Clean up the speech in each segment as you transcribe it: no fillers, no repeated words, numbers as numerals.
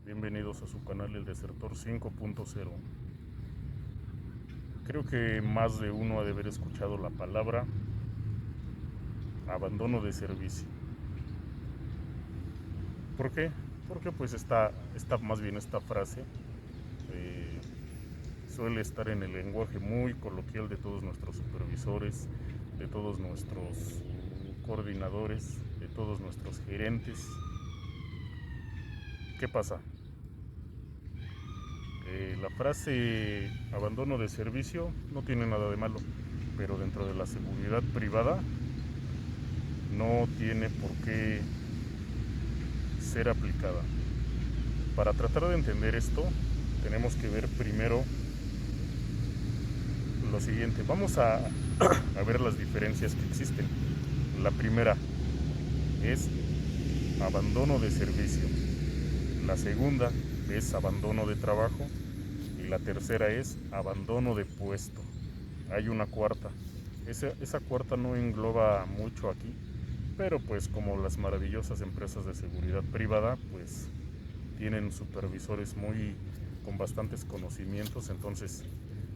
Bienvenidos a su canal El Desertor 5.0. Creo que más de uno ha de haber escuchado la palabra abandono de servicio. ¿Por qué? Porque pues más bien esta frase eh, suele estar en el lenguaje muy coloquial de todos nuestros supervisores, de todos nuestros coordinadores, de todos nuestros gerentes. ¿Qué pasa? La frase abandono de servicio no tiene nada de malo, pero dentro de la seguridad privada no tiene por qué ser aplicada. Para tratar de entender esto, tenemos que ver primero lo siguiente. Vamos a ver las diferencias que existen. La primera es abandono de servicio. La segunda es abandono de trabajo. Y la tercera es abandono de puesto. Hay una cuarta. Esa cuarta no engloba mucho aquí, pero pues como las maravillosas empresas de seguridad privada, pues tienen supervisores con bastantes conocimientos, entonces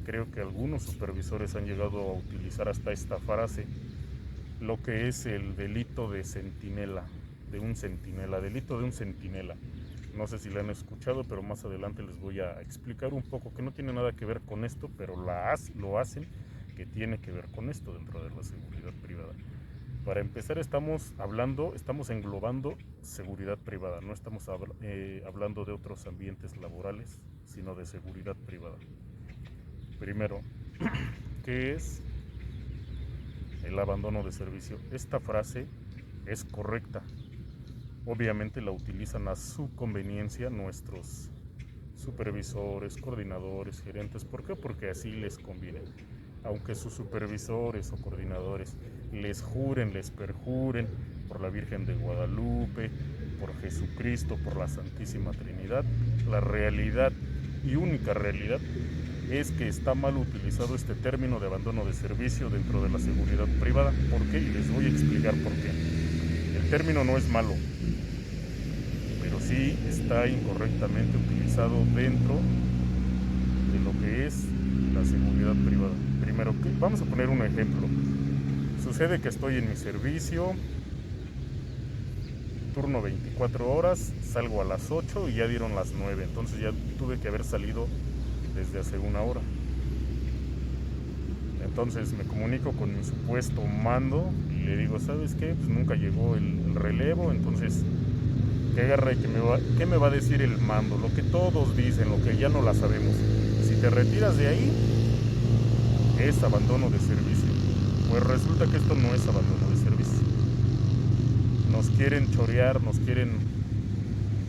creo que algunos supervisores han llegado a utilizar hasta esta frase, lo que es el delito de centinela, delito de un centinela. No sé si la han escuchado, pero más adelante les voy a explicar un poco que no tiene nada que ver con esto, pero lo hacen que tiene que ver con esto dentro de la seguridad privada. Para empezar estamos englobando seguridad privada, no estamos hablando de otros ambientes laborales, sino de seguridad privada. Primero, ¿qué es el abandono de servicio? Esta frase es correcta. Obviamente la utilizan a su conveniencia nuestros supervisores, coordinadores, gerentes. ¿Por qué? Porque así les conviene. Aunque sus supervisores o coordinadores les juren, les perjuren por la Virgen de Guadalupe, por Jesucristo, por la Santísima Trinidad, la realidad y única realidad es que está mal utilizado este término de abandono de servicio dentro de la seguridad privada. ¿Por qué? Y les voy a explicar por qué. El término no es malo, pero sí está incorrectamente utilizado dentro de lo que es la seguridad privada. Primero, vamos a poner un ejemplo. Sucede que estoy en mi servicio, turno 24 horas, salgo a las 8 y ya dieron las 9, entonces ya tuve que haber salido desde hace una hora. Entonces me comunico con mi supuesto mando y le digo, ¿sabes qué? Pues nunca llegó el relevo, entonces ¿qué agarra y qué me va a decir el mando? Lo que todos dicen, lo que ya no la sabemos. Si te retiras de ahí, es abandono de servicio. Pues resulta que esto no es abandono de servicio. Nos quieren chorear, nos quieren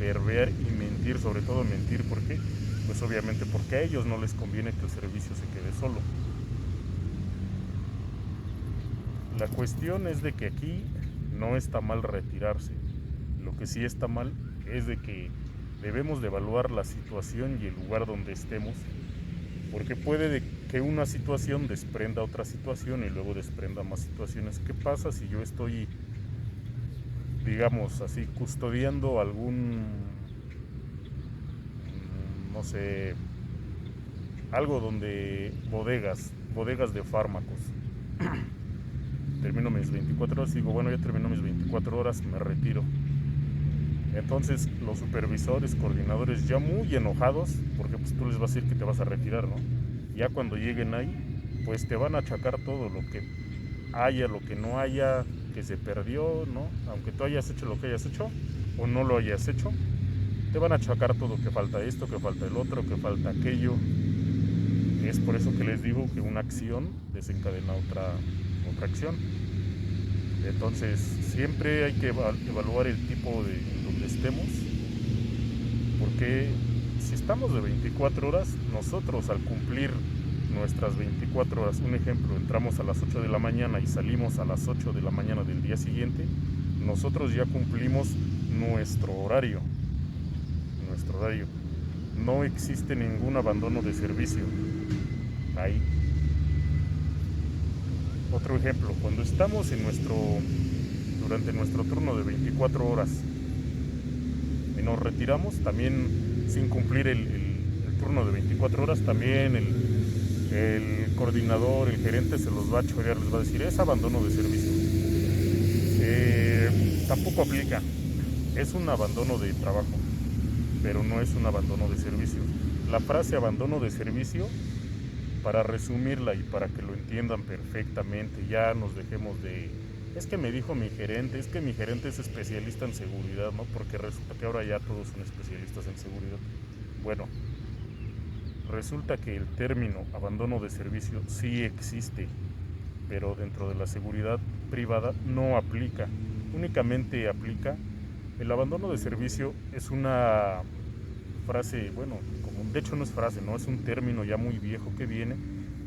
verbear y mentir, sobre todo mentir. ¿Por qué? Pues obviamente porque a ellos no les conviene que el servicio se quede solo. La cuestión es de que aquí no está mal retirarse. Lo que sí está mal es de que debemos de evaluar la situación y el lugar donde estemos, porque puede que una situación desprenda otra situación y luego desprenda más situaciones. ¿Qué pasa si yo estoy, digamos así, custodiando no sé, algo donde bodegas de fármacos? Termino mis 24 horas y digo, bueno, ya terminó mis 24 horas, me retiro. Entonces los supervisores, coordinadores ya muy enojados, porque pues tú les vas a decir que te vas a retirar, ¿no? Ya cuando lleguen ahí, pues te van a achacar todo lo que haya, lo que no haya, que se perdió, ¿no? Aunque tú hayas hecho lo que hayas hecho o no lo hayas hecho, te van a achacar todo, que falta esto, que falta el otro, que falta aquello. Es por eso que les digo que una acción desencadena otra acción. Entonces siempre hay que evaluar el tipo de donde estemos, porque si estamos de 24 horas, nosotros al cumplir nuestras 24 horas, un ejemplo, entramos a las 8 de la mañana y salimos a las 8 de la mañana del día siguiente, nosotros ya cumplimos nuestro horario. No existe ningún abandono de servicio ahí. Otro ejemplo, cuando estamos durante nuestro turno de 24 horas y nos retiramos, también sin cumplir el turno de 24 horas, también el coordinador, el gerente se los va a chorear, les va a decir, es abandono de servicio. Tampoco aplica, es un abandono de trabajo, pero no es un abandono de servicio. La frase abandono de servicio, para resumirla y para que lo entiendan perfectamente, ya nos dejemos de, es que me dijo mi gerente, es que mi gerente es especialista en seguridad, ¿no? Porque resulta que ahora ya todos son especialistas en seguridad. Bueno, resulta que el término abandono de servicio sí existe, pero dentro de la seguridad privada no aplica. Únicamente aplica, el abandono de servicio es una frase, bueno, como, de hecho no es frase, no es un término ya muy viejo que viene,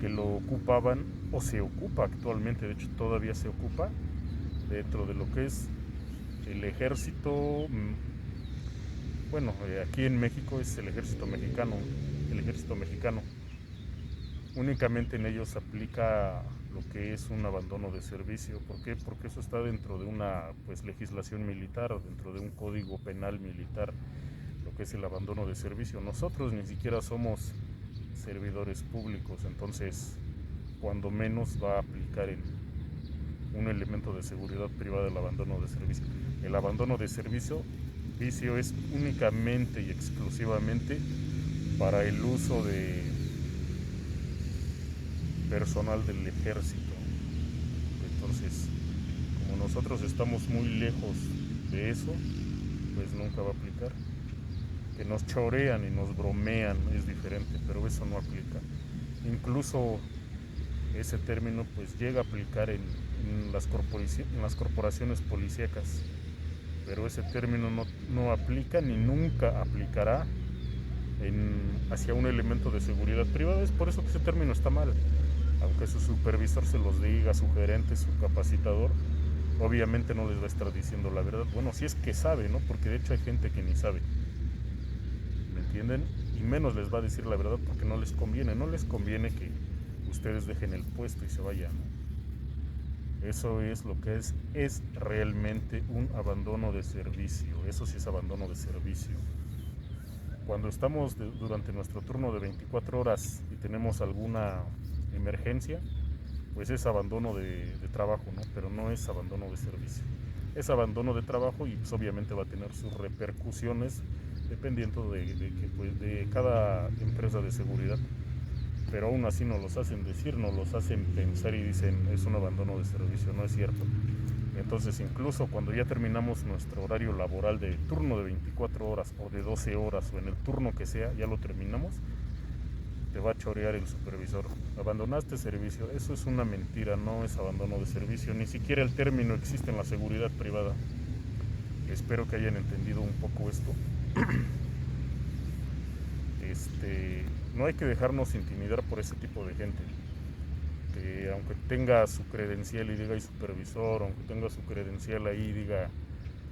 que lo ocupaban o se ocupa actualmente, de hecho todavía se ocupa dentro de lo que es el ejército. Bueno, aquí en México es el ejército mexicano. El ejército mexicano únicamente en ellos aplica lo que es un abandono de servicio. ¿Por qué? Porque eso está dentro de una pues legislación militar, dentro de un código penal militar, lo que es el abandono de servicio. Nosotros ni siquiera somos servidores públicos, entonces cuando menos va a aplicar en un elemento de seguridad privada el abandono de servicio. El abandono de servicio es únicamente y exclusivamente para el uso de personal del ejército. Entonces, como nosotros estamos muy lejos de eso, pues nunca va a aplicar. Que nos chorean y nos bromean es diferente, pero eso no aplica. Incluso ese término pues llega a aplicar en las corporaciones policíacas, pero ese término no aplica ni nunca aplicará hacia un elemento de seguridad privada. Es por eso que ese término está mal. Aunque su supervisor se los diga, su gerente, su capacitador, obviamente no les va a estar diciendo la verdad. Bueno, si es que sabe, ¿no? Porque de hecho hay gente que ni sabe. ¿Me entienden? Y menos les va a decir la verdad porque no les conviene. No les conviene que ustedes dejen el puesto y se vayan, ¿no? Eso es lo que es realmente un abandono de servicio. Eso sí es abandono de servicio. Cuando estamos durante nuestro turno de 24 horas y tenemos alguna emergencia, pues es abandono de trabajo, ¿no? Pero no es abandono de servicio. Es abandono de trabajo y pues obviamente va a tener sus repercusiones dependiendo de cada empresa de seguridad. Pero aún así nos los hacen decir, nos los hacen pensar y dicen es un abandono de servicio, no es cierto. Entonces incluso cuando ya terminamos nuestro horario laboral de turno de 24 horas o de 12 horas o en el turno que sea, ya lo terminamos, te va a chorear el supervisor. Abandonaste servicio, eso es una mentira, no es abandono de servicio, ni siquiera el término existe en la seguridad privada. Espero que hayan entendido un poco esto. No hay que dejarnos intimidar por ese tipo de gente. Que aunque tenga su credencial y diga ahí supervisor, aunque tenga su credencial ahí diga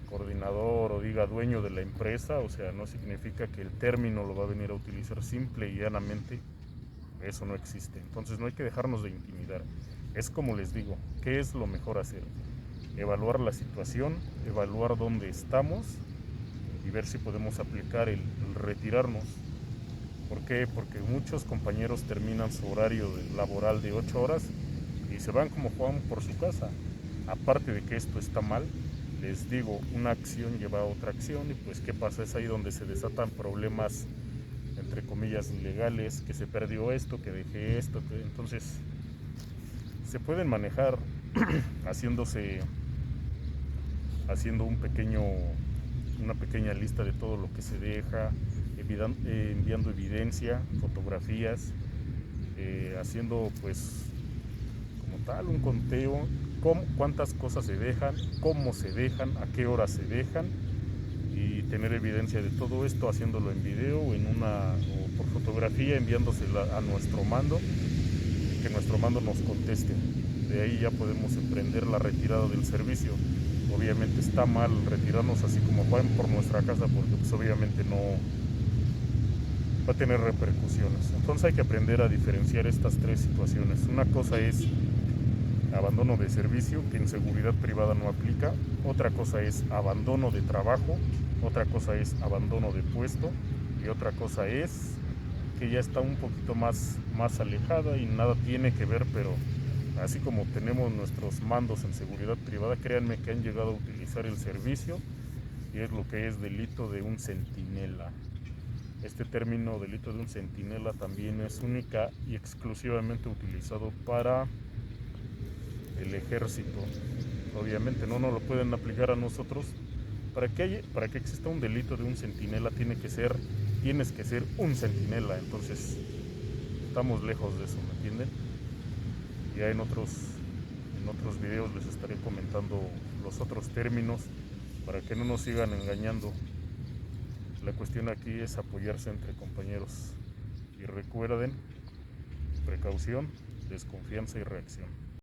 coordinador o diga dueño de la empresa, o sea, no significa que el término lo va a venir a utilizar simple y llanamente. Eso no existe. Entonces no hay que dejarnos de intimidar. Es como les digo, ¿qué es lo mejor hacer? Evaluar la situación, evaluar dónde estamos y ver si podemos aplicar el retirarnos. ¿Por qué? Porque muchos compañeros terminan su horario laboral de 8 horas y se van como Juan por su casa. Aparte de que esto está mal, les digo, una acción lleva a otra acción y pues ¿qué pasa? Es ahí donde se desatan problemas, entre comillas, legales, que se perdió esto, que dejé esto, que entonces se pueden manejar haciendo una pequeña lista de todo lo que se deja, enviando evidencia, fotografías, haciendo pues como tal un conteo, cuántas cosas se dejan, cómo se dejan, a qué hora se dejan y tener evidencia de todo esto, haciéndolo en video o por fotografía, enviándosela a nuestro mando, que nuestro mando nos conteste. De ahí ya podemos emprender la retirada del servicio. Obviamente está mal retirarnos así como Juan por nuestra casa porque pues obviamente no va a tener repercusiones. Entonces hay que aprender a diferenciar estas tres situaciones. Una cosa es abandono de servicio, que en seguridad privada no aplica. Otra cosa es abandono de trabajo. Otra cosa es abandono de puesto. Y otra cosa es que ya está un poquito más alejada y nada tiene que ver, pero así como tenemos nuestros mandos en seguridad privada, créanme que han llegado a utilizar el servicio y es lo que es delito de un centinela. Este término delito de un centinela también es única y exclusivamente utilizado para el ejército. Obviamente no nos lo pueden aplicar a nosotros. Para que exista un delito de un centinela tienes que ser un centinela. Entonces estamos lejos de eso, ¿me entienden? Ya en otros videos les estaré comentando los otros términos para que no nos sigan engañando. La cuestión aquí es apoyarse entre compañeros. Y recuerden, precaución, desconfianza y reacción.